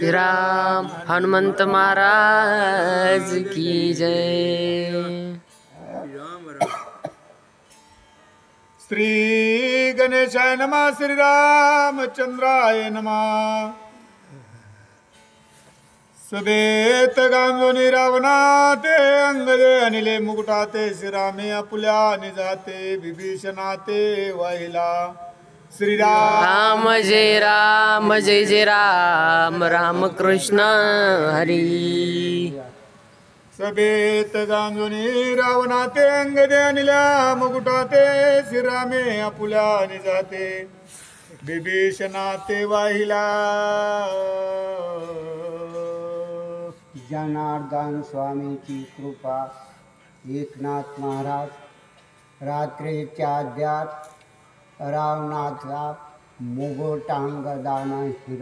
राम हनुमंत महाराज की जय। श्री गणेशाय नमः। श्री रामचंद्राय नमः। सदेत गांजोनी रावणाते अंगदे अनिले मुकुटाते श्रीरामे आपुल्या निजाते विभीषणाते वाहिला। राम जय राम जय जय राम राम कृष्ण हरी। सभेत गांजोनी रावणाते अंगदे अनिल्या मुकुटाते श्रीरामे आपुल्या निजाते विभीषणाते वाहिला। जनार्दन स्वामीची कृपा। एकनाथ महाराज रात्रीच्या अध्यात रावणाचा मुगटांग दाना हिरा